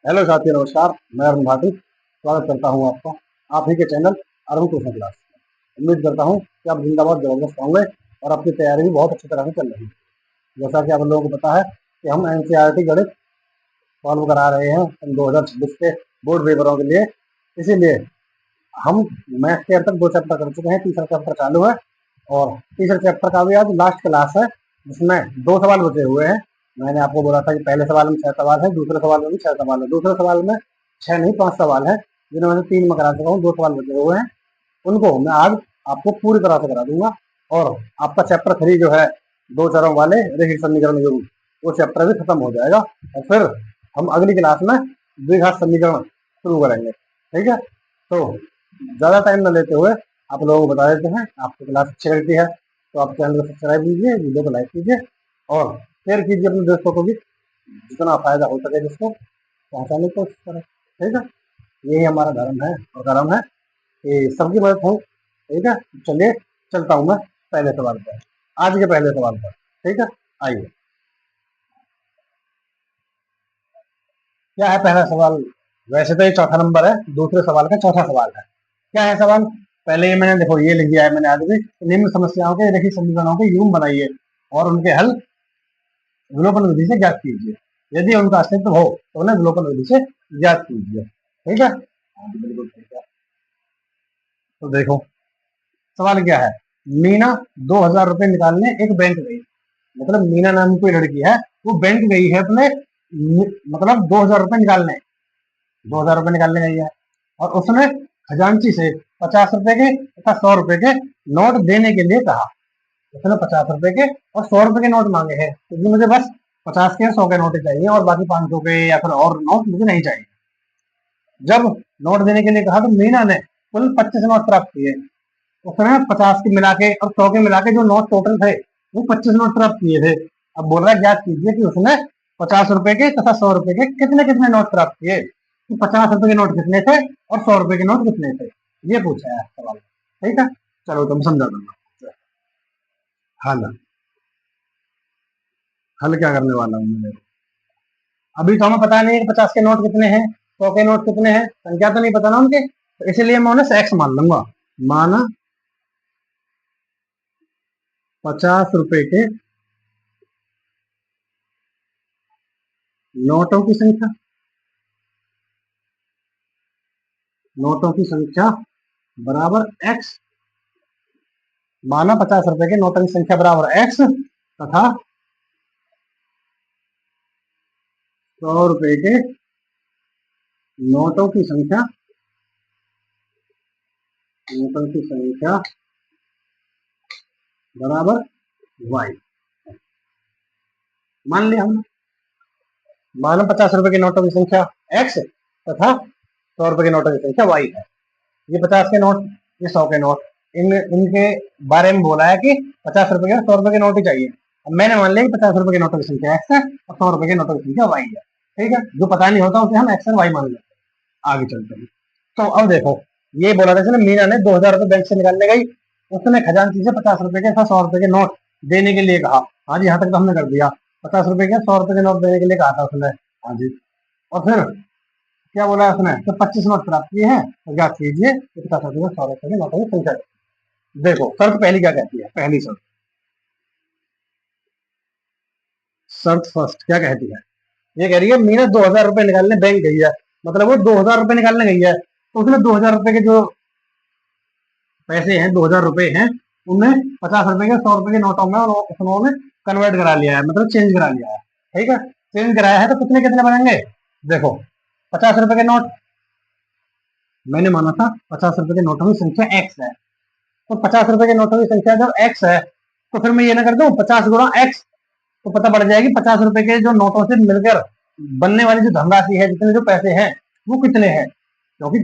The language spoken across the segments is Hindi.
हेलो साथियों, नमस्कार। मैं अरुण भाटी स्वागत करता हूं आपका आप ही के चैनल अरुण ट्यूशन क्लास। उम्मीद करता हूं कि आप जिंदाबाद जबरदस्त होंगे और आपकी तैयारी भी बहुत अच्छी तरह से चल रही है। जैसा कि आप लोगों को पता है कि हम एनसीईआरटी गणित सॉल्व करा रहे हैं सन 2026 के बोर्ड पेपरों के लिए। इसीलिए हम मैथ के अब तक 2 चैप्टर कर चुके हैं, तीसरा चैप्टर चालू है और तीसरे चैप्टर का भी आज लास्ट क्लास है, जिसमें 2 सवाल बचे हुए हैं। मैंने आपको बोला था कि पहले सवाल में 6 सवाल है, दूसरे सवाल में भी 6 सवाल है। दूसरे सवाल में 6 नहीं 5 सवाल है, जिन्होंने 3 में करा चुका हूँ, 2 सवाल बचे हुए हैं। उनको मैं आज आपको पूरी तरह से करा दूंगा और आपका चैप्टर 3 जो है 2 चरों वाले रैखिक समीकरण योग, वो चैप्टर भी खत्म हो जाएगा और फिर हम अगली क्लास में द्विघात समीकरण शुरू करेंगे। ठीक है, तो ज्यादा टाइम न लेते हुए आप लोगों को बता देते हैं। आपको क्लास अच्छी लगती है तो आप चैनल को सब्सक्राइब कीजिए, वीडियो को लाइक कीजिए और शेयर कीजिए अपने दोस्तों को भी, जितना फायदा हो सके जिसको पहुंचाने की कोशिश करें। ठीक है, यही हमारा धर्म है और कर्म है कि सबकी मदद हो। ठीक है, चलिए चलता हूँ मैं पहले सवाल पर, आज के पहले सवाल पर। ठीक है, आइए। क्या है पहला सवाल? वैसे तो ये चौथा नंबर है, दूसरे सवाल का चौथा सवाल है। क्या है सवाल? पहले ये मैंने देखो ये लिख दिया है मैंने आज भी। निम्न समस्याओं के रैखिक समीकरणों के यूं बनाइए और उनके हल विलोपन विधि से ज्ञात कीजिए। यदि उनका अस्तित्व हो तो उन्हें विलोपन विधि से ज्ञात कीजिए। ठीक है, बिल्कुल ठीक है। तो देखो सवाल क्या है। मीना 2,000 रुपए निकालने एक बैंक गई। मतलब मीना नाम की कोई लड़की है, वो बैंक गई है अपने, मतलब 2,000 रुपए निकालने, 2,000 रुपए निकालने गई है और उसने खजांची से 50 रुपए के तथा 100 रुपए के नोट देने के लिए कहा। उसने 50 रुपए के और 100 रुपए के नोट मांगे हैं, क्योंकि मुझे बस 50 के 100 के नोट चाहिए और बाकी 500 के या फिर और नोट मुझे नहीं चाहिए। जब नोट देने के लिए कहा तो मीना ने कुल 25 नोट प्राप्त किए। उसने 50 के मिला के और 100 के मिला के जो नोट टोटल थे वो 25 नोट प्राप्त किए थे। अब बोल रहा है ज्ञात कीजिए कि उसने 50 रुपए के तथा 100 रुपए के कितने कितने नोट प्राप्त किए, कि 50 रुपए के नोट कितने थे और 100 रुपए के नोट कितने थे, ये पूछा है सवाल। ठीक है, चलो तुम समझा दूंगा। हल हल क्या करने वाला हूँ मैं? अभी तो हमें पता नहीं है कि 50 के नोट कितने हैं, 100 के नोट कितने हैं, संख्या तो नहीं पता ना उनके, तो इसीलिए मैं उन्हें एक्स मान लूंगा। माना 50 रुपए के नोटों की संख्या, नोटों की संख्या बराबर एक्स। माना 50 रुपए के नोटों की संख्या बराबर एक्स तथा 100 रुपए के नोटों की संख्या, नोटों की संख्या बराबर वाई। मान लिया हमने। माना 50 रुपए के नोटों की संख्या एक्स तथा 100 रुपए के नोटों की संख्या वाई है। ये 50 के नोट, ये 100 के नोट, इनके बारे में बोला है कि 50 रुपए के 100 रुपए के नोट ही चाहिए। अब मैंने मान लिया कि 50 रुपए के नोटों की संख्या एक्स है और 100 रुपए के नोटों की संख्या वाई है। ठीक है, जो पता नहीं होता उसे हम एक्स और वाई मान लेते हैं। आगे चलते हैं। तो अब देखो, ये बोला था मीना ने 2,000 रुपए बैंक से निकालने गई। उसने खजांची से 50 रुपए के 100 रुपए के नोट देने के लिए कहा। हाँ जी, यहाँ तक तो हमने कर दिया। 50 रुपए के 100 रुपए के नोट देने के लिए कहा था उसने। हाँ जी, और फिर क्या बोला है उसने? तो 25 नोट प्राप्त किए हैं, तो क्या कीजिए 50 रुपए में 100 रुपए के नोटों की संख्या। देखो शर्त पहली क्या कहती है, पहली शर्त, शर्त फर्स्ट क्या कहती है? ये कह रही है मीना 2,000 रुपए निकालने बैंक गई है। मतलब वो 2,000 रुपए निकालने गई है, तो उसने 2,000 रुपए के जो पैसे हैं, 2,000 रुपए हैं, उनमें 50 रुपए के 100 रुपए के नोटों में उन्होंने कन्वर्ट करा लिया है, मतलब चेंज करा लिया है। ठीक है, चेंज कराया है तो कितने कितने बनेंगे? देखो 50 रुपए के नोट मैंने माना था 50 रुपए के नोटों की संख्या एक्स है, तो 50 रुपए के नोटों की संख्या जब एक्स है तो फिर मैं ये ना कर दूं 50 गुणा एक्स, तो पता पड़ जाएगी 50 रुपए के जो नोटों से मिलकर बनने वाली जो धनराशि है, जितने जो पैसे हैं वो कितने हैं, क्योंकि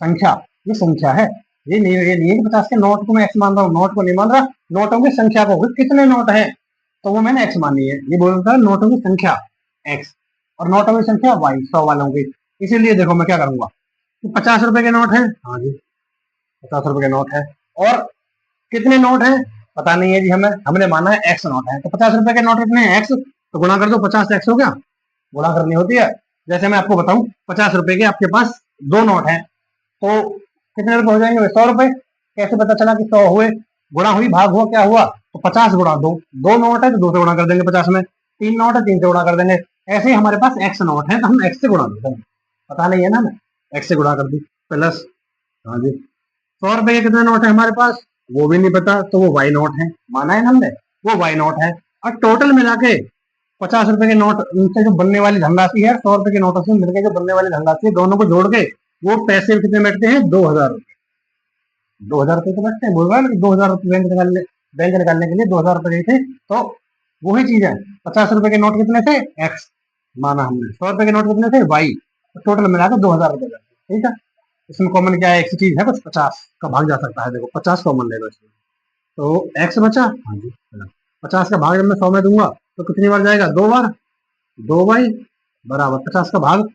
संख्या, ये संख्या है। ये नहीं है कि 50 के नोट को मैं एक्स मान रहा हूँ, नोट को नहीं मान रहा, नोटों की संख्या को, कितने नोट हैं तो वो मैंने एक्स मानी है। ये बोल रहा था नोटों की संख्या एक्स और नोटों की संख्या वाई, 100 वालों की। इसीलिए देखो मैं क्या करूंगा, 50 रुपए के नोट है, हाँ जी 50 रुपए के नोट है, और कितने नोट है पता नहीं है जी, हमें हमने माना है एक्स नोट है, तो 50 रुपए के नोट कितने हैं एक्स, तो गुणा कर दो, 50 एक्स हो गया, गुणा करनी होती है। जैसे मैं आपको बताऊं, 50 रुपए के आपके पास 2 नोट हैं, तो कितने रुपए हो जाएंगे? 100 रुपए। कैसे पता चला कि 100 हुए? गुणा हुई, भाग हुआ, क्या हुआ? तो 50 गुणा 2, 2 नोट है तो 2 से गुणा कर देंगे 50 में, 3 नोट है 3 से गुणा कर देंगे। ऐसे ही हमारे पास एक्स नोट है तो हम एक्स से गुणा कर देंगे, पता नहीं है ना, हमें एक्स से गुणा कर दी प्लस, हाँ जी, 100 रुपए के कितने नोट है हमारे पास, वो भी नहीं पता, तो वो वाई नोट है, माना है ना हमने, वो वाई नोट है। और टोटल मिला के 50 रुपए के नोट उनसे जो बनने वाली धनराशि है, 100 रुपए के नोटों से मिलकर जो बनने वाली धनराशि है, दोनों को जोड़ के वो पैसे कितने बैठते हैं? 2,000 रुपए। 2,000 रुपए तो बैठते हैं, बोल रहा है ना, 2,000 रुपए बैंक निकालने के लिए 2,000 रुपए गए थे, तो वही चीज है। 50 रुपए के नोट कितने थे? एक्स माना हमने, 100 रुपए के नोट कितने थे? वाई। तो टोटल मिलाकर 2,000 रुपए बैठते, ठीक है। इसमें कॉमन क्या है? एक चीज है, कुछ 50 का भाग जा सकता है, देखो 50 कॉमन ले लो इसमें, तो एक्स बचा, हाँ जी, 50 का भाग जब मैं 100 में दूंगा तो कितनी बार जाएगा? 2 बार, 2 बाई बराबर 50 का भाग,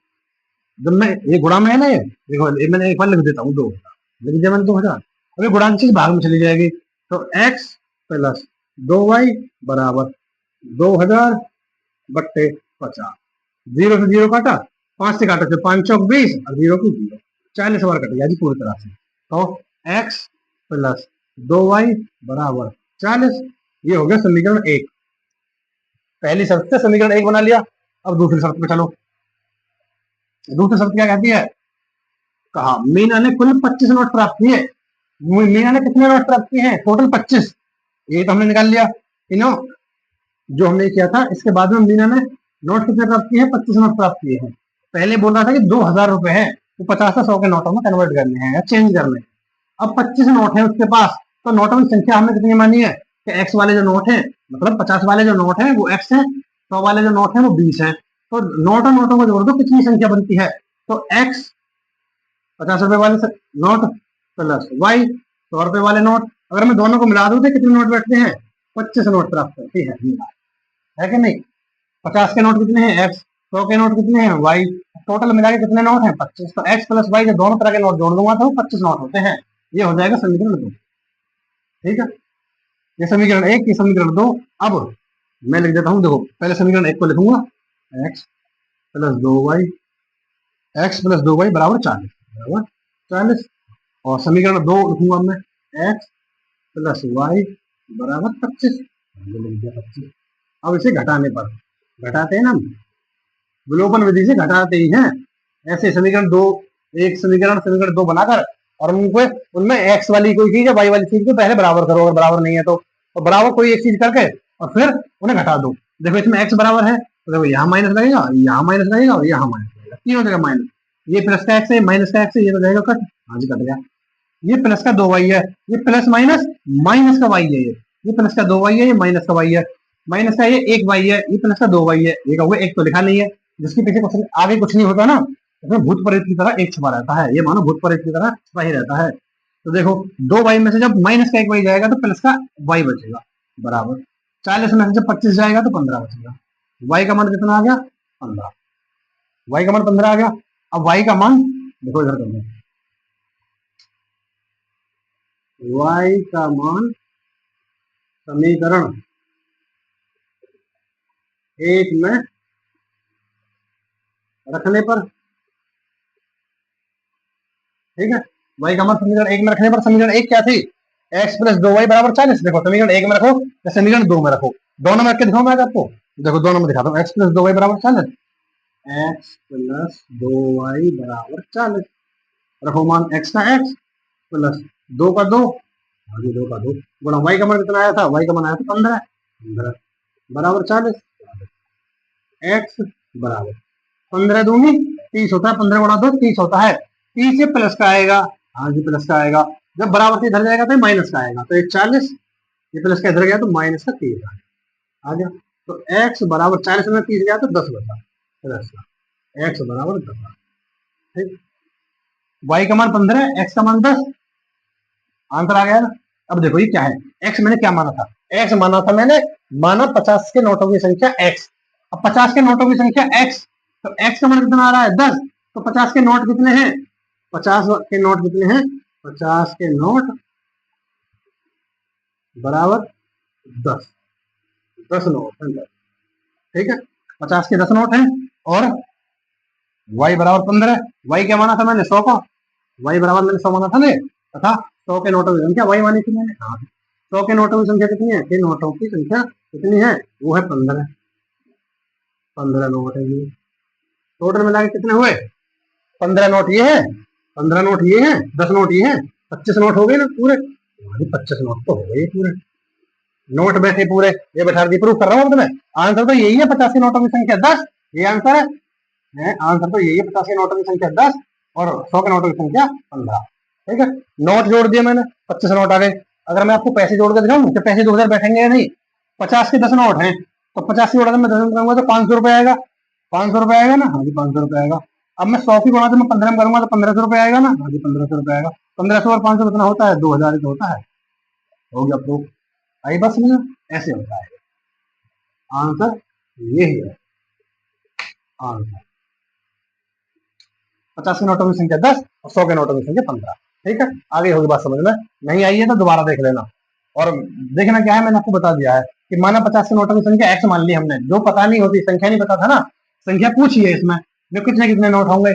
जब मैं ये गुणा में है ना, ये देखो, ये मैंने एक बार लिख देता हूँ, 2 लिख दिया मैंने, 2,000। अभी गुणा की चीज भाग में चली जाएगी, तो एक्स प्लस 2 वाई बराबर 2,000 बट्टे 50। 0 से 0 काटा, 5 से काटा, तो 5 चौक 20 और 0 की 0, 40 बार कट गया जी पूरी तरह से। तो एक्स प्लस 2 वाई बराबर 40, ये हो गया समीकरण 1। पहली शर्त से समीकरण 1 बना लिया। अब दूसरी शर्त पे चलो। दूसरी शर्त क्या कहती है? कहा मीना ने कुल 25 नोट प्राप्त किए। मीना ने कितने नोट प्राप्त किए हैं? टोटल 25। ये तो हमने निकाल लिया, तीनों जो हमने किया था। इसके बाद में मीना ने नोट कितने प्राप्त किए हैं? 25 नोट प्राप्त किए हैं। पहले बोल रहा था कि 2,000 रुपए है, तो 50 से 100 के नोटों में कन्वर्ट करने हैं या चेंज करने हैं। अब 25 नोट है उसके पास, तो नोटों की संख्या हमने कितनी मानी है? कि एक्स वाले जो नोट है, मतलब 50 वाले जो नोट है वो एक्स है, 100 वाले जो नोट है वो 20 है। तो नोटों नोटों को जोड़ दो, कितनी संख्या बनती है? तो एक्स 50 रुपए वाले नोट प्लस वाई 100 रुपए वाले नोट, अगर मैं दोनों को मिला दूं तो कितने नोट बैठते हैं? 25 नोट प्राप्त करती है कि नहीं? 50 के नोट कितने हैं? एक्स। 100 के नोट कितने हैं? वाई। टोटल मिला के कितने नोट हैं? 25। तो एक्स प्लस वाई, जब दोनों तरह के नोट जोड़ दूंगा तो 25 नोट होते हैं। ये हो जाएगा समीकरण 2, ठीक है। ये समीकरण 1, ये समीकरण 2। अब मैं लिख देता हूँ, देखो पहले समीकरण 1 को लिखूंगा, X plus 2 Y, X plus 2 Y बराबर 40, बराबर 40। और समीकरण 2 लिखूंगा मैं, एक्स प्लस वाई बराबर 25, लिख दिया 25। अब इसे घटाने पर, घटाते हैं ना हम, विलोपन विधि से घटाते ही हैं। ऐसे समीकरण 2, एक समीकरण 2 बनाकर, और उनको उनमें एक्स वाली कोई चीज है, वाई वाली चीज को पहले बराबर करो, अगर बराबर नहीं है तो बराबर कोई एक चीज करके और फिर उन्हें घटा दो। देखो इसमें एक्स बराबर है, तो देखो यहाँ माइनस लगेगा, यहाँ माइनस लगेगा और यहाँ माइनस लगेगा, तीनों जगह माइनस। ये प्लस का एक्स है, माइनस का एक्स है, ये तो जाएगा कट, हाँ जी कट गया। ये प्लस का 2 वाई है, ये प्लस माइनस माइनस का वाई है, ये प्लस का 2 वाई है, ये माइनस का वाई है, माइनस का ये 1 वाई है, ये प्लस का 2 वाई है, ये कहोगे एक तो लिखा नहीं है, जिसके पीछे कुछ आगे कुछ नहीं होता ना, इसमें भूत प्रेत की तरह एक छुपा रहता है, ये मानो भूत प्रेत की तरह छुपा ही रहता है। तो देखो 2 वाई में से जब माइनस का 1 वाई जाएगा तो प्लस का वाई बचेगा, बराबर 40 में से जब 25 जाएगा तो 15 बचेगा। वाई का मान कितना आ गया? 15। वाई का मान 15 आ गया। अब वाई का मान देखो इधर करना, वाई का मान समीकरण 1 में रखने पर, ठीक है। वाई का मान समीकरण 1 में रखने पर, समीकरण 1 क्या थी? एक्स प्लस 2 वाई बराबर 40। देखो समीकरण 1 में रखो या समीकरण 2 में रखो, दोनों में रख के दिखाओ मैं आपको। देखो दोनों में दिखाता हूँ, एक्स प्लस 2 वाई बराबर 40, एक्स प्लस 2 वाई बराबर 40। रखो मान एक्स का एक्स प्लस 2 का 2, आगे 2 का 2 गुणा वाई का मान कितना आया था? वाई का मान आया था 15, 15 बराबर 40। एक्स बराबर 15 दूनी 30 होता है, 15 गुणा 2 30 होता है, 30 से प्लस का आएगा, हाँ जी प्लस का आएगा। जब बराबर से इधर जाएगा तो माइनस का आएगा, तो ये 40, ये प्लस का इधर गया तो माइनस का 30 आ गया। तो एक्स बराबर 40 में 30 गया तो 10 बचा, प्लस का एक्स बराबर 10, ठीक। वाई का मान 15, एक्स का मान 10, आंसर आ गया ना। अब देखो ये क्या है, एक्स मैंने क्या माना था? एक्स माना था मैंने, माना 50 के नोटों की संख्या एक्स। अब 50 के नोटों की संख्या एक्स, तो एक्स का मान कितना आ रहा है? 10। तो 50 के नोट कितने हैं? 50 के नोट कितने हैं? 50 के नोट बराबर 10, 10 नोट है, ठीक है। 50 के 10 नोट हैं, और वाई बराबर 15। वाई क्या माना था मैंने? 100 का। वाई बराबर मैंने 100 माना था ने, तथा 100 के नोटों की संख्या वाई मानी थी मैंने। हाँ, 100 के नोटों की संख्या कितनी है? कि नोटों की संख्या कितनी है? वो है 15। 15 नोट है ये। टोटल मिला के कितने हुए? 15 नोट ये है, 15 नोट ये है, 10 नोट ये है, 25 नोट हो गए ना पूरे। 25 नोट तो हो गए पूरे। नोट बैठे पूरे, ये बैठा दी, प्रूफ कर रहा हूँ तुम्हें। आंसर तो यही है, 85 नोटों की संख्या 10। ये आंसर है। आंसर तो यही है, 85 नोटों की संख्या 10 और 100 के नोटों की संख्या 15। ठीक है, नोट जोड़ दिए मैंने, 25 नोट आ गए। अगर मैं आपको पैसे जोड़ के दिखाऊं तो पैसे 2000 बैठेंगे या नहीं? 50 के 10 नोट हैं, तो 50 की जोड़ा मैं 10 में करूंगा तो 500 रुपए आएगा। 500 रुपए आएगा ना? हाँ जी, 500 रुपए आएगा। अब मैं 100 की गुणा तो मैं 15 में करूंगा तो 1500 रुपए आएगा ना? हाँ जी, 1500 रुपए आएगा। 1500 और 500 कितना होता है? 2000 ही तो होता है। हो गया प्रूफ। आई बस में ऐसे होता है। आंसर यही है। आंसर 50 के नोटों की संख्या 10 और 100 के नोटों की संख्या 15। ठीक है, आगे होगी बात समझ में। नहीं आई है तो दोबारा देख लेना। और देखना क्या है, मैंने आपको बता दिया है कि माना 50 के नोटों की संख्या एक्स मान ली हमने, जो पता नहीं होती, संख्या नहीं पता था ना, संख्या पूछी है इसमें जो कितने कितने नोट होंगे,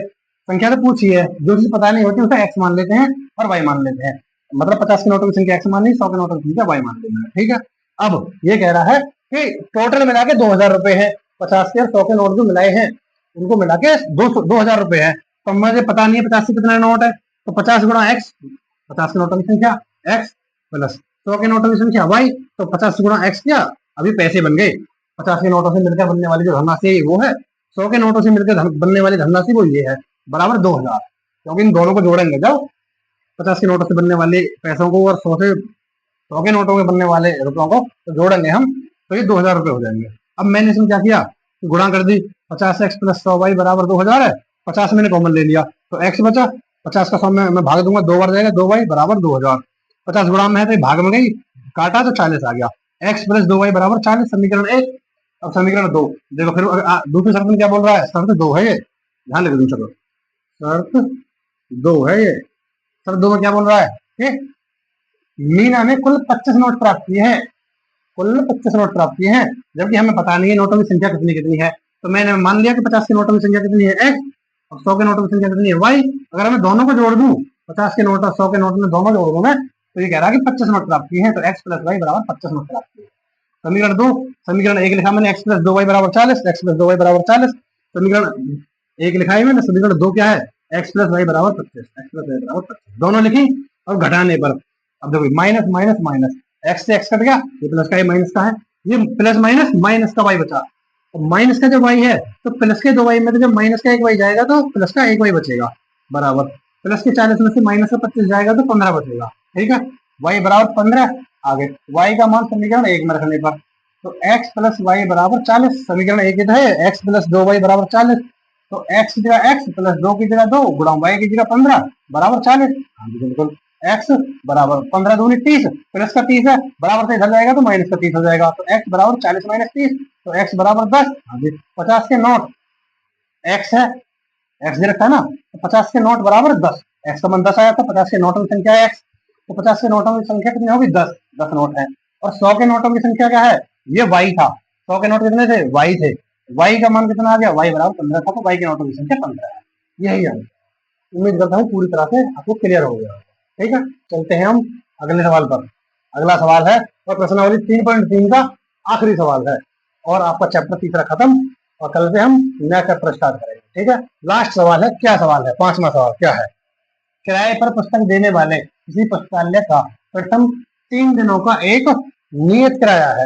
संख्या तो पूछी है, जो चीज पता नहीं होती उसे एक्स मान लेते हैं और वाई मान लेते हैं। मतलब 50 के नोटों की संख्या एक्स मान ली, 100 के नोटों की संख्या वाई मान लेना। ठीक है, अब ये कह रहा है कि टोटल मिला के 2000 रुपए है, 50 के और 100 के नोट जो मिलाए हैं उनको मिला के 2000 रुपए है। तो मुझे पता नहीं है 50 के कितने नोट है, तो 50 गुणा एक्स, 50 के नोटों की संख्या एक्स प्लस 100 के नोटों की संख्या वाई, तो 50 गुणा एक्स किया, अभी पैसे बन गए। 50 के नोटों से मिलकर बनने वाली जो धनराशि वो है, 100 के नोटों से मिलकर बनने वाली धनराशि वो ये है, बराबर 2000। क्योंकि इन दोनों को जोड़ेंगे जब, 50 के नोटों से बनने वाले पैसों को और 100 के नोटों के बनने वाले रुपयों को तो जोड़ेंगे हम, तो ये 2000 रुपये हो जाएंगे। अब मैंने इसमें क्या किया, गुणा कर दी। 50x प्लस 100y बराबर 2000 है। 50 मैंने कॉमन ले लिया तो x बचा। 50 का 100 में मैं भाग दूंगा, 2 बार जाएगा, 2y बराबर 2000। 50 गुणा में है तो भाग में गई, काटा तो 40 आ गया। x प्लस 2y बराबर 40, समीकरण 1। अब समीकरण 2 देखो फिर, दूसरी शर्त में क्या बोल रहा है? शर्त 2 है ये, ध्यान लगे दूसरा शर्त 2 है ये। शर्त 2 में क्या बोल रहा है कि मीना ने कुल 25 नोट प्राप्त किए हैं, कुल 25 नोट प्राप्त किए हैं, जबकि हमें पता नहीं है नोटों की संख्या कितनी कितनी है। तो मैंने मान लिया कि 50 के नोटों की संख्या कितनी है एक्स और 100 के नोटों की संख्या कितनी है वाई। अगर मैं दोनों को जोड़ दूं, 50 के नोट और 100 के नोट में दोनों जोड़ दूं मैं, तो ये कह रहा है कि 25 नोट प्राप्त किए हैं, तो एक्स प्लस वाई बराबर 25 नोट प्राप्त किए। समीकरण 2, समीकरण 1 लिखा मैंने, एक्स प्लस 2 वाई बराबर 40, एक्स प्लस 2 वाई बराबर 40। समीकरण 1 लिखा है मैंने, समीकरण 2 क्या है? एक्स प्लस वाई बराबर 25, एक्स प्लस वाई बराबर 25 दोनों लिखी। और घटाने पर अब देखो माइनस माइनस माइनस, एक्स से एक्स कट गया, ये प्लस का, ये माइनस का है, ये प्लस माइनस माइनस का वाई बचा। तो माइनस का जब वाई है तो प्लस के 2 वाई में तो जब माइनस का 1 वाई जाएगा तो प्लस का 1 वाई बचेगा, बराबर प्लस के 40 में से माइनस का 25 जाएगा तो 15 बचेगा। ठीक है, वाई बराबर 15। आगे वाई का मान समीकरण 1 में रखने पर, तो x प्लस वाई बराबर 40, समीकरण 1 है x प्लस 2 वाई बराबर 40, तो x की जगह x प्लस 2 की जगह 2 गुणा y की जगह 15 बराबर 40। हाँ जी बिल्कुल, x बराबर 15 दूनी 30, प्लस का 30 है, बराबर से इधर जाएगा तो माइनस का 30 हो जाएगा, तो x बराबर 40 माइनस 30, तो x बराबर 10। हाँ जी, 50 के नोट x है, x दे रखा है ना, तो 50 के नोट बराबर 10, x का मान 10 आया था, 50 के नोटों की संख्या है x, तो 50 के नोटों की संख्या कितनी होगी? 10, 10 नोट है। और 100 के नोटों की संख्या क्या है? ये y था, 100 के नोट कितने थे? y थे, y का मान कितना आ गया? y बराबर 15 था, तो y के नोटों की संख्या 15 है। यही है, उम्मीद करता हूँ पूरी तरह से आपको क्लियर हो गया। ठीक है, चलते हैं हम अगले सवाल पर। अगला सवाल है और प्रश्नावली 3.3 का आखिरी सवाल है, और आपका चैप्टर तीसरा खत्म, और कल से हम नया चैप्टर स्टार्ट करेंगे। ठीक है, लास्ट सवाल है, क्या सवाल है? 5वां सवाल क्या है? किराए पर पुस्तक देने वाले किसी पुस्तकालय का प्रथम 3 दिनों का एक नियत किराया है।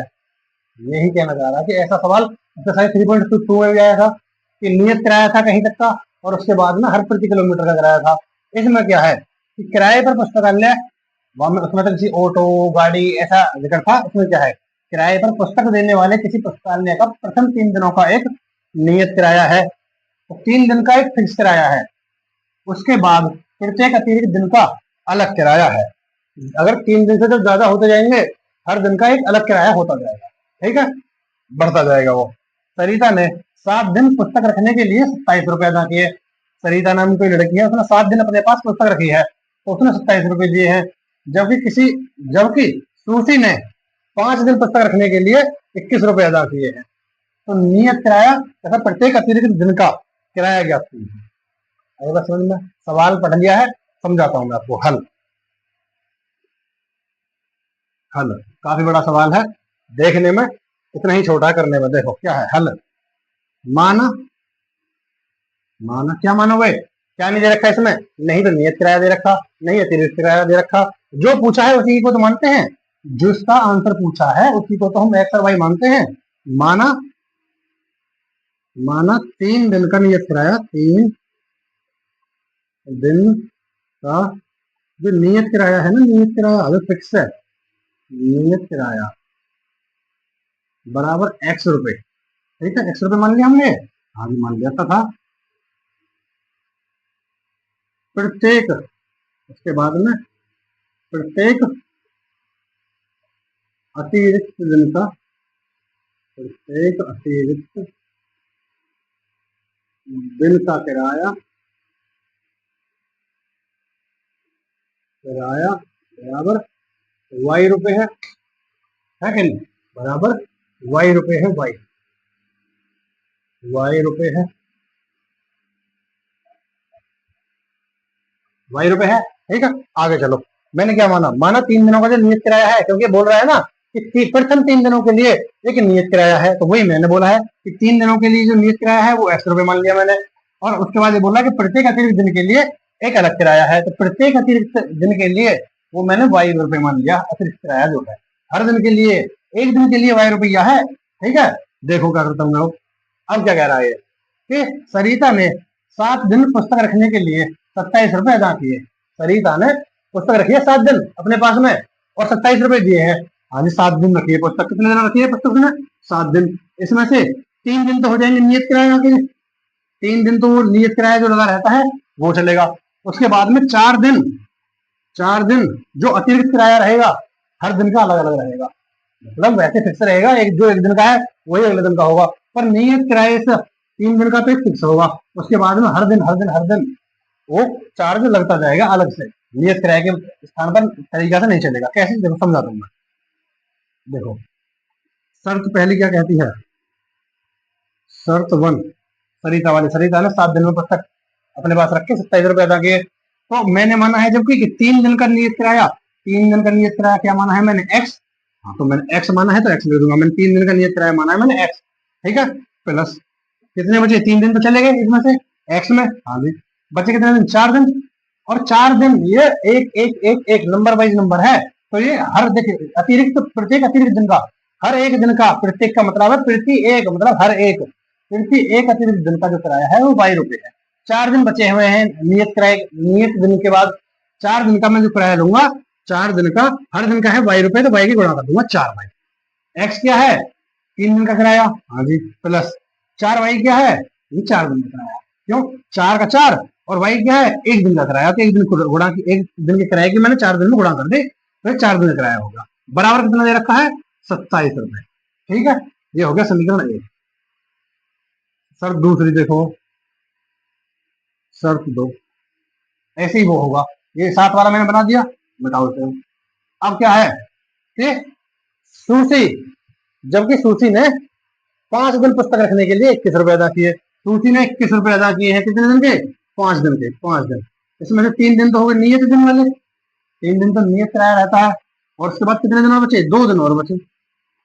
यही कहना चाह रहा है कि ऐसा सवाल 3.2 में भी आया था कि नियत किराया था कहीं तक का, और उसके बाद ना हर प्रति किलोमीटर का किराया था। इसमें क्या है कि किराए पर पुस्तकालय, उसमें तो किसी ऑटो गाड़ी ऐसा जिक्र था, उसमें क्या है, किराए पर पुस्तक देने वाले किसी पुस्तकालय का प्रथम 3 दिनों का एक नियत किराया है, तो 3 दिन का एक फिक्स किराया है, उसके बाद प्रत्येक अतिरिक्त दिन का अलग किराया है। अगर 3 दिन से जब ज्यादा होते जाएंगे, हर दिन का एक अलग किराया होता जाएगा। ठीक है, बढ़ता जाएगा वो। सरिता ने 7 दिन पुस्तक रखने के लिए 27 रुपए अदा किए। सरिता नाम की कोई लड़की है, उसने 7 दिन अपने पास पुस्तक रखी है, तो उसने 27 रुपए दिए हैं। जबकि सूसी ने 5 दिन पुस्तक रखने के लिए 21 रुपए अदा किए हैं। तो नियत किराया तथा प्रत्येक अतिरिक्त दिन का किराया ज्ञात कीजिए। अगर बस समझ में सवाल पढ़ लिया है, समझाता हूँ मैं आपको। हल, हल काफी बड़ा सवाल है, देखने में इतना ही छोटा करने में। देखो क्या है हल। माना, माना क्या मानोगे, क्या नहीं दे रखा इसमें, नहीं तो नियत किराया दे रखा, नहीं अतिरिक्त किराया दे रखा। जो पूछा है उसी को तो मानते हैं, जिसका आंसर पूछा है उसी को तो हम एक्स और वाई मानते हैं। माना, माना 3 दिन का नियत किराया, 3 दिन का जो नियत किराया है ना, नियत किराया अगर फिक्स है, नियत किराया बराबर एक्स रुपए। ठीक है, एक्स रुपए मान लिया हमने। हाँ जी मान लिया था। प्रत्येक, उसके बाद में प्रत्येक अतिरिक्त दिन का, प्रत्येक अतिरिक्त दिन का किराया, किराया बराबर वाई रुपए है कि नहीं, बराबर वाई रुपए है, वाई, वाई रुपए है, वाई रुपए है। ठीक है, आगे चलो। मैंने क्या माना, माना 3 दिनों का जो नियत किराया है, क्योंकि बोल रहा है ना कि प्रथम 3 दिनों के लिए एक नियत किराया है, तो वही मैंने बोला है कि 3 दिनों के लिए जो नियत किराया है वो एक्स रुपए मान लिया मैंने। और उसके बाद ये बोला कि प्रत्येक अतिरिक्त दिन के लिए एक अलग किराया है, तो प्रत्येक अतिरिक्त दिन के लिए वो मैंने वाई रुपए मान लिया, अतिरिक्त किराया जो है। हर दिन के लिए, एक दिन के लिए वाई रुपया है। ठीक है, देखो क्या करता हूँ मैं। अब क्या कह रहा है कि सरिता ने 7 दिन पुस्तक रखने के लिए 27 रुपए अदा किए। सरिता ने पुस्तक रखी है 7 दिन अपने पास में और 27 रुपए दिए हैं। हाँ जी 7 दिन रखी है पुस्तक, कितने दिन रखी है पुस्तक ने, 7 दिन। इसमें से 3 दिन तो हो जाएंगे नियत किराया के, 3 दिन तो वो नियत किराया जो लगा रहता है वो चलेगा। उसके बाद में 4 दिन, 4 दिन जो अतिरिक्त किराया रहेगा, हर दिन का अलग अलग रहेगा। मतलब वैसे फिक्स रहेगा, एक जो एक दिन का है वही अगले दिन का होगा, पर नियत किराए से 3 दिन का तो एक फिक्स होगा। उसके बाद में हर दिन हर दिन हर दिन वो चार्ज लगता जाएगा अलग से, नियत किराए के स्थान पर तरीका से नहीं चलेगा। कैसे, देखो समझा दूंगा। देखो शर्त पहली क्या कहती है, शर्त 1, सरिता वाली, सरिता ने 7 दिन में पुस्तक अपने पास रख के 27 रुपए अदा किए। तो मैंने माना है जबकि कि 3 दिन का नियत किराया, 3 दिन का नियत किराया क्या माना है मैंने, एक्स। हाँ तो मैंने एक्स माना है तो एक्स ले दूंगा, मैंने 3 दिन का नियत किराया माना है मैंने एक्स। ठीक है, प्लस कितने बचे, 3 दिन तो चले गए इसमें से एक्स में। हाँ जी, बचे कितने दिन, 4 दिन। और 4 दिन ये एक एक एक एक नंबर वाइज नंबर है, तो ये हर देखिए अतिरिक्त, प्रत्येक अतिरिक्त दिन का, हर एक दिन का, प्रत्येक का मतलब है प्रति एक, मतलब हर एक, प्रति एक अतिरिक्त दिन का जो किराया है वो वाई रुपए है। 4 दिन बचे हुए हैं नियत किराए, नियत दिन के बाद 4 दिन का मैं जो किराया लूंगा, 4 दिन का, हर दिन का है वाई रुपए, तो वाई की गुणा कर दूंगा 4 वाई। एक्स क्या है, 3 दिन का किराया, हाँ जी, प्लस 4 वाई क्या है, ये 4 दिन का किराया। क्यों, 4 का 4, और वाई क्या है, एक दिन का किराया, तो एक दिन गुणा की, एक दिन के किराए की मैंने 4 दिन में गुणा कर दे, तो 4 दिन का किराया होगा। बराबर कितना दे रखा है, 27 रुपए। ठीक है, ये हो गया समीकरण 1। शर्त दूसरी देखो, शर्त 2, ऐसे ही वो होगा, ये 7 वाला मैंने बना दिया, बताओ इसे। अब क्या है कि सूसी, जबकि सूसी ने 5 दिन पुस्तक रखने के लिए 21 रुपए अदा किए। सूची ने 21 रुपए अदा किए हैं कितने दिन के, 5 दिन के, 5 दिन। इसमें से 3 दिन तो हो गए नियत दिन वाले, 3 दिन तो नियत किराया रहता है। और उसके बाद कितने दिन और बचे, 2 दिन और बचे।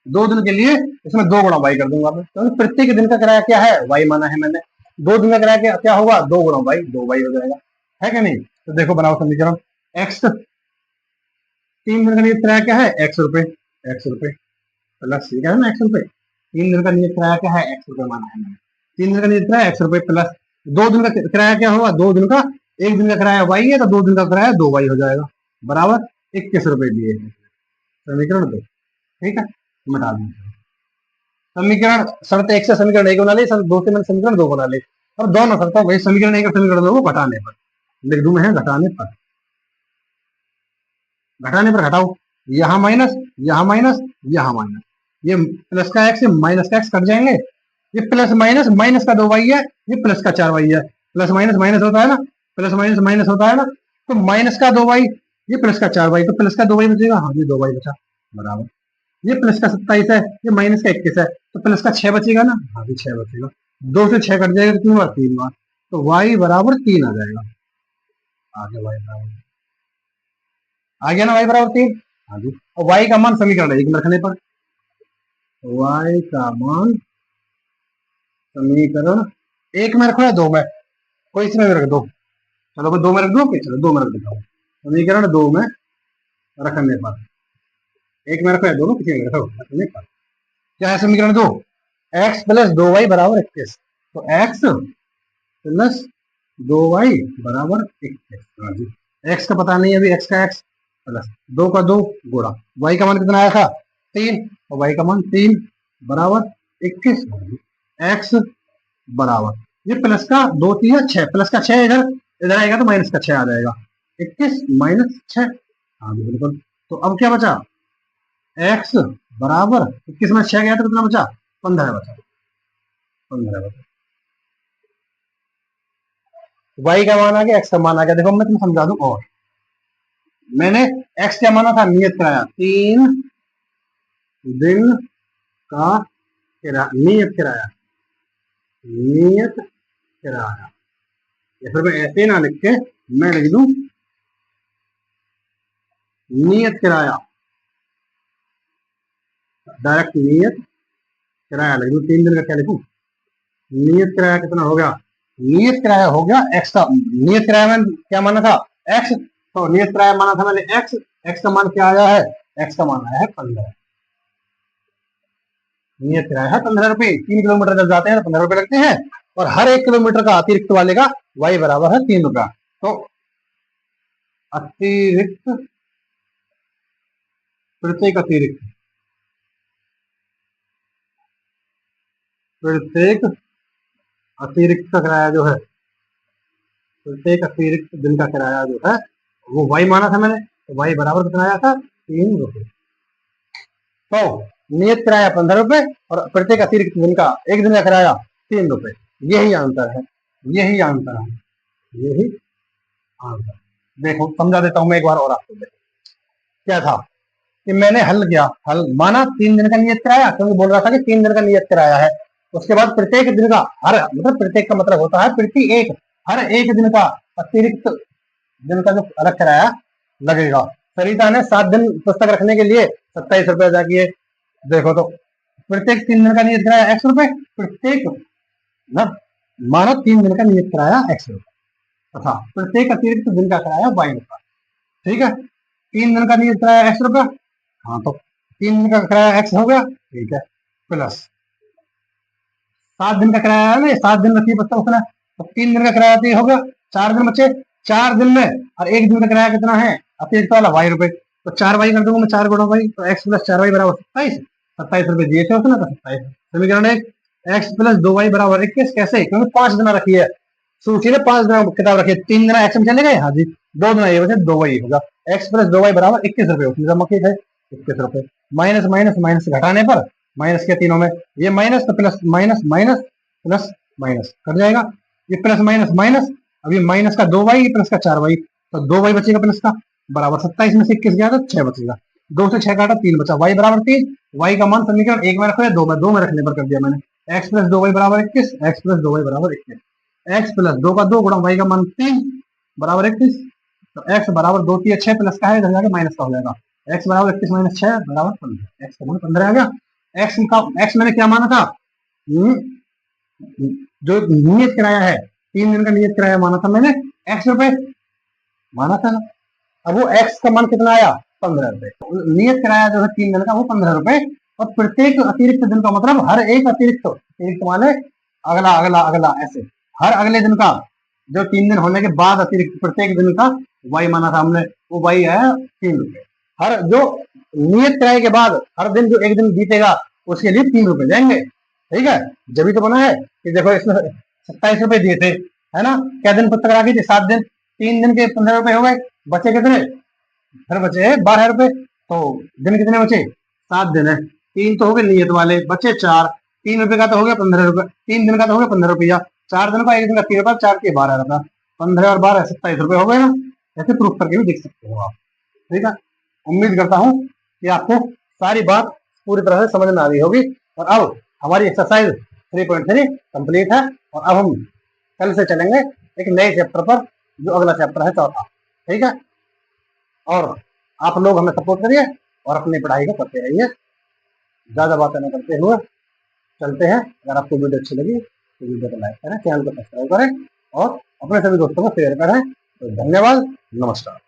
2 दिन के लिए इसमें 2 गुणा वाई कर दूंगा मैं, क्योंकि प्रत्येक दिन का किराया क्या है, वाई माना है मैंने। 2 दिन का किराया क्या होगा, 2 गुणा वाई, 2 वाई हो जाएगा, है क्या नहीं। तो देखो बनाओ समीकरण, एक्स, 3 दिन का नियत किराया क्या है, एक्स रुपए, एक्स रुपए प्लस, ठीक है ना, एक्स रुपए। 3 दिन का नियत किराया क्या है, एक्स रुपए माना है मैंने। 3 दिन का नियत किराया एक्स रुपए प्लस 2 दिन का किराया क्या होगा, 2 दिन का, एक दिन का किराया वाई है तो 2 दिन का किराया 2 वाई हो जाएगा, बराबर 21 रुपए दिए हैं। समीकरण 2। ठीक है, मिटा दीजिए समीकरण, शर्त 1 से समीकरण 1 बना ली, शर्त 2 से मैंने समीकरण 2 बना ली। और दोनों शर्तों वही समीकरण 1 और समीकरण 2 को घटाने पर लिख दूं मैं, घटाने पर, घटाने पर घटाओ, यहाँ माइनस, यहाँ माइनस, यहाँ माइनस, ये प्लस का एक्स, माइनस का एक्स कट जाएंगे। ये प्लस माइनस, माइनस का 2 वाई है, ये प्लस का 4 वाई है। प्लस माइनस माइनस होता है ना, प्लस माइनस माइनस होता है ना, तो माइनस का 2 वाई, ये प्लस का 4 वाई, तो प्लस का 2 वाई बचेगा, हाँ ये 2 वाई बचा, बराबर। ये प्लस का 27 है, ये माइनस का 21 है, तो प्लस का 6 बचेगा ना, हाँ भी 6 बचेगा, 2 से 6 कट जाएगा कितनी बार, 3 बार, तो y बराबर 3 आ जाएगा। आगे y बराबर आ गया ना, y बराबर 3। हाँ जी, और y का मान समीकरण 1 में रखने पर, y का मान समीकरण 1 में रखो या 2 में, कोई इसमें भी रख दो, चलो 2 में रख दो, चलो 2 में रख देता हूँ। समीकरण 2 में रखने पर, 1 में रखो या 2 में, किसी में रखो, रखने पर क्या है समीकरण 2, x प्लस 2y बराबर 21। तो x प्लस 2y बराबर 21। हाँ जी, x का पता नहीं है अभी, x का x प्लस 2 का 2 गुणा y का मान कितना आया था 3, और y का मान 3 बराबर 21। x बराबर, ये प्लस का 2 3 6, प्लस का 6 इधर इधर आएगा तो माइनस का 6 आ जाएगा, 21 माइनस 6। हाँ जी बिल्कुल। तो अब क्या बचा, x बराबर 21 में 6 गया तो कितना बचा, 15 बचा, 15 बचा। y का मान आ गया, x का मान आ गया। देखो मैं तुम्हें समझा दूं, और मैंने x क्या माना था, नियत कराया 3 दिन का किराया, नियत किराया, नियत किराया, या फिर मैं ऐसे ना लिख के मैं लिख दूं नियत किराया, डायरेक्ट नियत किराया लिख दूं, 3 दिन का क्या लिखूं, नियत किराया कितना हो गया, नियत किराया हो गया एक्स का, नियत किराया में क्या माना था एक्स, तो नियत किराया माना था मैंने एक्स, एक्स का मान क्या आया है, एक्स का मान आया है 15। नियत किराया है 15 रुपए, 3 किलोमीटर जब जाते हैं तो 15 रुपए लगते हैं, और हर 1 किलोमीटर का अतिरिक्त वाले का वाई बराबर है 3 रुपया। तो अतिरिक्त, प्रत्येक अतिरिक्त, प्रत्येक अतिरिक्त का किराया जो है, प्रत्येक अतिरिक्त दिन का किराया जो है वो वाई माना था मैंने, तो वाई बराबर कितना आया था 3 रुपए। तो नियत किराया 15 रुपए और प्रत्येक अतिरिक्त दिन का, एक दिन का किराया 3 रुपए। यही आंसर है, यही आंसर है, यही आंसर। देखो समझा देता हूं मैं एक बार और आपको। देखो क्या था कि मैंने हल किया, हल माना 3 दिन का नियत किराया, क्योंकि बोल रहा था कि 3 दिन का नियत किराया है। उसके बाद प्रत्येक दिन का, हर मतलब प्रत्येक का मतलब होता है प्रति एक, हर एक दिन का अतिरिक्त दिन का जो अलग किराया लगेगा। सरिता ने 7 दिन पुस्तक रखने के लिए 27 रुपए अदा किए। देखो तो प्रत्येक 3 दिन का नियत किराया x रुपए, प्रत्येक ना, मानो 3 दिन का नियत किराया x रुपए तथा प्रत्येक अतिरिक्त दिन का किराया y रुपया। ठीक है, 3 दिन का नियत किराया x रुपया, हाँ तो 3 दिन का किराया x हो गया, ठीक है, प्लस 7 दिन का किराया है ना, 7 दिन रखिए बच्चा उसने, तो 3 दिन का किराया तो ये हो गया, 4 दिन बचे, 4 दिन में, और 1 दिन का किराया कितना है अतिरिक्त वाला y रुपए, तो 4y कर दूंगा मैं, 4 गुणा y, तो x प्लस 4y बराबर 27, 27 रुपए दिए थे उसने, तो 27। समीकरण 1, x प्लस 2y बराबर 21। कैसे, क्योंकि 5 दिन रखी है, सूची ने 5 दिन किताब रखी है, 3 दिन x में चले गए, हाँ जी, 2 दिन ये बचे, 2y होगा, x प्लस 2y बराबर 21 रुपए, उसमें जमा किए थे 21 रुपए, माइनस माइनस माइनस घटाने पर, माइनस के तीनों में, ये माइनस तो plus, minus minus plus minus cut जाएगा, ये प्लस माइनस माइनस, अब ये माइनस का 2y प्लस का 4y, तो 2y बचेगा प्लस का, बराबर 27 में से 21 गया तो 6 बचेगा, 2 से 6 काटा 3 बचा, y बराबर 3। y का मान समीकरण 1 में रखो या 2 में, 2 में रखने पर कर दिया मैंने, x प्लस 2y बराबर 21, x प्लस 2y बराबर 21, x प्लस 2 का 2 गुणा y का मान 3 बराबर 21, तो x बराबर 2 3 6 प्लस का है, इधर जाके माइनस का हो जाएगा, x बराबर 21 माइनस 6 बराबर 15, x का मान 15 आ गया। x का x मैंने क्या माना था, जो नियत किराया है, 3 दिन का नियत किराया माना था मैंने x रुपए माना था ना, अब वो x का मान कितना आया 15 रुपए, नियत किराया जो है 3 दिन का वो 15 रुपए, और प्रत्येक अतिरिक्त दिन का मतलब हर एक अतिरिक्त, अतिरिक्त माने अगला अगला अगला, ऐसे हर अगले दिन का, जो 3 दिन होने के बाद अतिरिक्त प्रत्येक दिन का y माना था हमने, वो y है 3 रुपए। हर जो नियत किराए के बाद हर दिन जो एक दिन बीतेगा उसके लिए 3 रुपए जाएंगे। ठीक है, जब भी तो बना है कि देखो इसमें 27 रुपए दिए थे, है ना, क्या दिन पुस्तक राखी थी 7 दिन, 3 दिन के 15 रुपए हो गए, बचे कितने, फिर बचे 12 रुपए, तो दिन कितने बचे, 7 दिन है, 3 तो हो गए नियत वाले, बचे 4, 3 रुपए का तो हो गया 15 रुपए, 3 दिन का तो हो गया 15 रुपया, 4 दिन का, एक दिन का 3 रुपया, 4 के 12 रुपया, 15 और 12 27 रुपए हो गए ना, ऐसे प्रूफ करके भी देख सकते हो आप। ठीक है, उम्मीद करता हूँ कि आपको सारी बात पूरी तरह से समझ में आ गई होगी, और अब हमारी एक्सरसाइज 3.3 कंप्लीट है। और अब हम कल से चलेंगे एक नए चैप्टर पर, जो अगला चैप्टर है चौथा। ठीक है, और आप लोग हमें सपोर्ट करिए और अपनी पढ़ाई को करते रहिए। ज्यादा बातें न करते हुए चलते हैं। अगर आपको वीडियो अच्छी लगी तो वीडियो को लाइक करें, चैनल को सब्सक्राइब करें और अपने सभी दोस्तों को शेयर करें। तो धन्यवाद, नमस्कार।